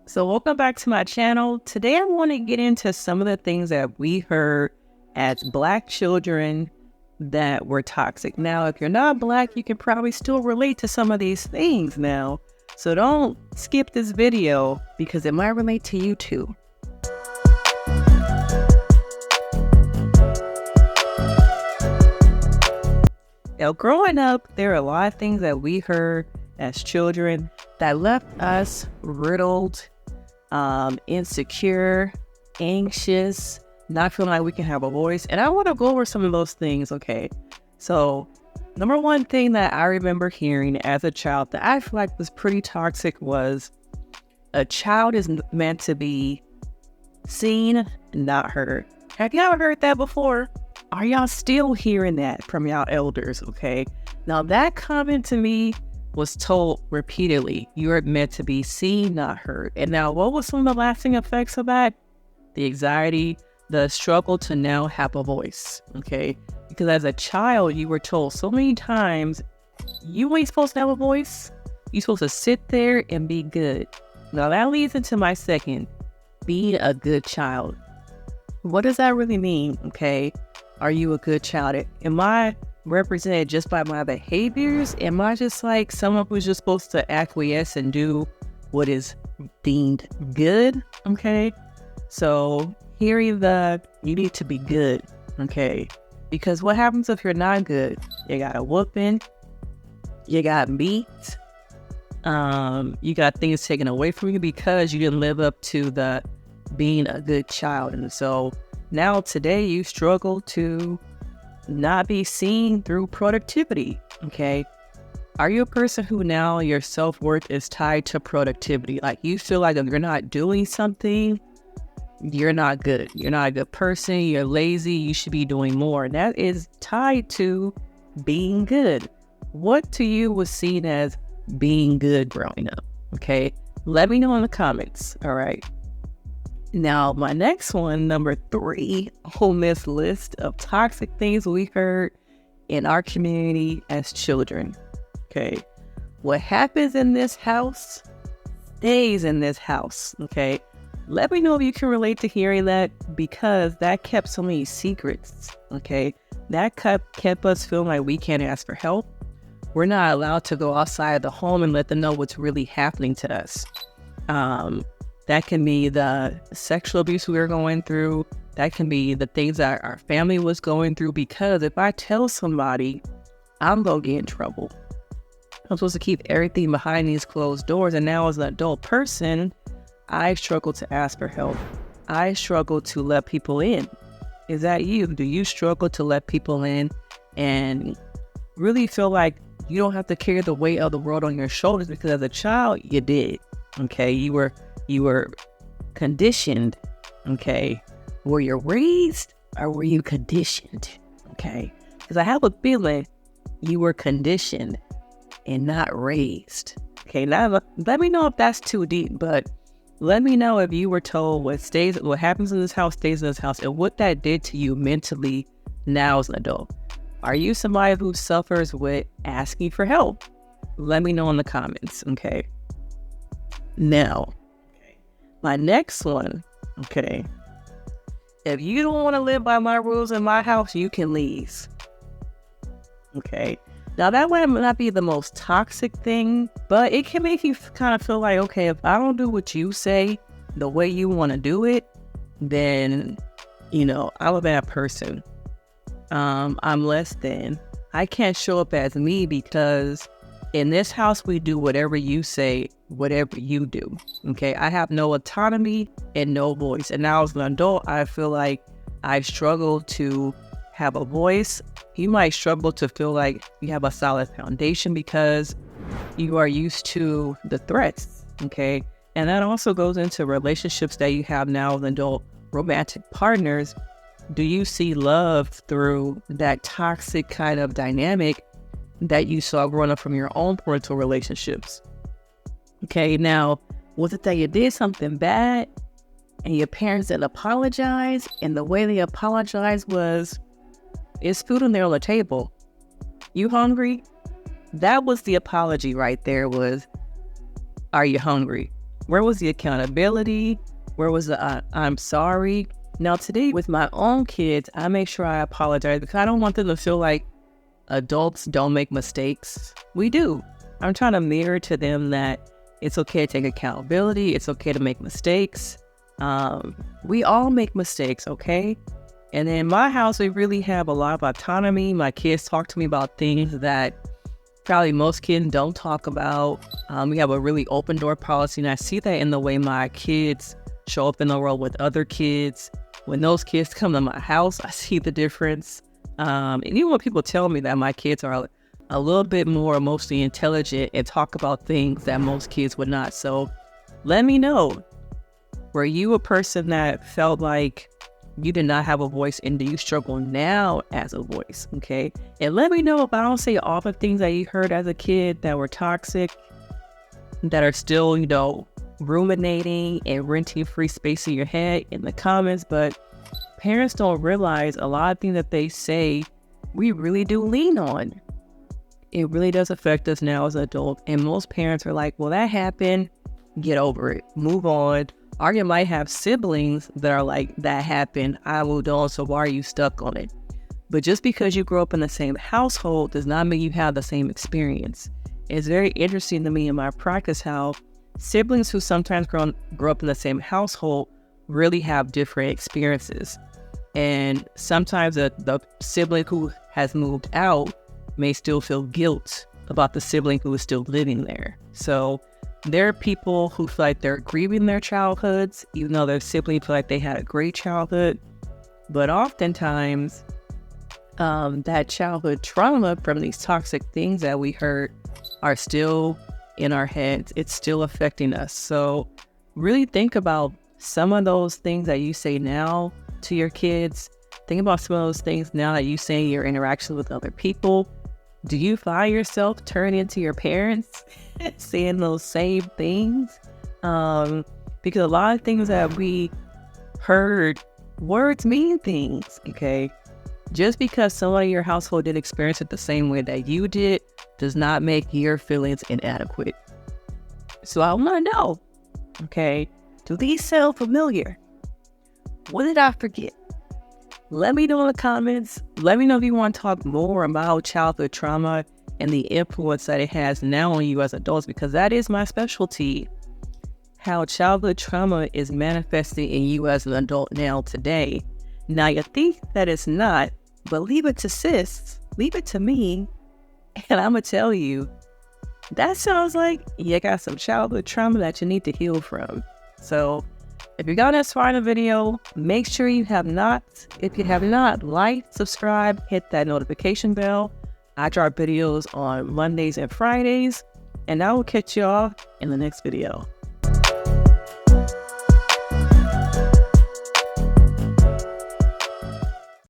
So welcome back to my channel. Today I want to get into some of the things that we heard as Black children that were toxic. Now, if you're not Black, you can probably still relate to some of these things now. So don't skip this video because it might relate to you too. Now, growing up, there are a lot of things that we heard as children that left us riddled, insecure, anxious, not feeling like we can have a voice. And I want to go over some of those things, okay? So, number one thing that I remember hearing as a child that I feel like was pretty toxic was a child is meant to be seen, not heard. Have you ever heard that before? Are y'all still hearing that from y'all elders, okay? Now, that comment to me was told repeatedly. You're meant to be seen, not heard. And now, what was some of the lasting effects of that? The anxiety, the struggle to now have a voice, okay? Because as a child, you were told so many times, you ain't supposed to have a voice. You're supposed to sit there and be good. Now, that leads into my second, being a good child. What does that really mean, okay? Are you a good child? Am I represented just by my behaviors? Am I just like someone who's just supposed to acquiesce and do what is deemed good? Okay. So hearing the you need to be good. Okay. Because what happens if you're not good? You got a whooping, you got beat, you got things taken away from you because you didn't live up to the being a good child. And so now today you struggle to not be seen through productivity, okay? Are you a person who now your self-worth is tied to productivity? Like you feel like if you're not doing something, you're not good. You're not a good person, you're lazy, you should be doing more. And that is tied to being good. What to you was seen as being good growing up, okay? Let me know in the comments, all right? Now, my next one, number 3 on this list of toxic things we heard in our community as children. Okay. What happens in this house stays in this house. Okay. Let me know if you can relate to hearing that because that kept so many secrets. Okay. That kept us feeling like we can't ask for help. We're not allowed to go outside the home and let them know what's really happening to us. That can be the sexual abuse we were going through. That can be the things that our family was going through, because if I tell somebody, I'm going to get in trouble. I'm supposed to keep everything behind these closed doors. And now as an adult person, I struggle to ask for help. I struggle to let people in. Is that you? Do you struggle to let people in and really feel like you don't have to carry the weight of the world on your shoulders? Because as a child, you did. Okay, you were conditioned, okay? Were you raised or were you conditioned, okay? Because I have a feeling you were conditioned and not raised, okay? Now, let me know if that's too deep, but let me know if you were told what happens in this house stays in this house and what that did to you mentally now as an adult. Are you somebody who suffers with asking for help? Let me know in the comments, okay? Now, my next one, okay, if you don't want to live by my rules in my house, you can leave, okay? Now, that might not be the most toxic thing, but it can make you kind of feel like, okay, if I don't do what you say the way you want to do it, then, I'm a bad person. I'm less than. I can't show up as me because in this house, we do whatever you say, whatever you do, okay? I have no autonomy and no voice. And now as an adult, I feel like I struggle to have a voice. You might struggle to feel like you have a solid foundation because you are used to the threats, okay? And that also goes into relationships that you have now with adult romantic partners. Do you see love through that toxic kind of dynamic that you saw growing up from your own parental relationships? Okay, now, was it that you did something bad and your parents didn't apologize, and the way they apologized was, it's food on there on the table. You hungry? That was the apology right there was, are you hungry? Where was the accountability? Where was the I'm sorry? Now today with my own kids, I make sure I apologize because I don't want them to feel like adults don't make mistakes. We do. I'm trying to mirror to them that it's okay to take accountability. It's okay to make mistakes. We all make mistakes, okay? And in my house, we really have a lot of autonomy. My kids talk to me about things that probably most kids don't talk about. We have a really open door policy, and I see that in the way my kids show up in the world with other kids. When those kids come to my house, I see the difference. And even when people tell me that my kids are a little bit more emotionally intelligent and talk about things that most kids would not. So let me know, were you a person that felt like you did not have a voice, and do you struggle now as a voice? Okay. And let me know if I don't say all the things that you heard as a kid that were toxic, that are still, ruminating and renting free space in your head in the comments. But parents don't realize a lot of things that they say, we really do lean on. It really does affect us now as an adult. And most parents are like, well, that happened. Get over it. Move on. Or you might have siblings that are like, that happened. I moved on. So why are you stuck on it? But just because you grew up in the same household does not mean you have the same experience. It's very interesting to me in my practice how siblings who sometimes grow up in the same household really have different experiences. And sometimes the sibling who has moved out may still feel guilt about the sibling who is still living there. So there are people who feel like they're grieving their childhoods, even though their siblings feel like they had a great childhood. But oftentimes, that childhood trauma from these toxic things that we heard are still in our heads. It's still affecting us. So really think about some of those things that you say now to your kids. Think about some of those things now that you say in your interactions with other people. Do you find yourself turning into your parents saying those same things? Because a lot of things that we heard, words mean things, okay? Just because someone in your household didn't experience it the same way that you did does not make your feelings inadequate. So I want to know, okay, do these sound familiar? What did I forget? Let me know in the comments. Let me know if you want to talk more about childhood trauma and the influence that it has now on you as adults, because that is my specialty. How childhood trauma is manifesting in you as an adult now today. Now you think that it's not, but leave it to sis, leave it to me, and I'm going to tell you, that sounds like you got some childhood trauma that you need to heal from. So if you got this far in the video, make sure you have not, if you have not, like, subscribe, hit that notification bell. I drop videos on Mondays and Fridays, and I will catch y'all in the next video.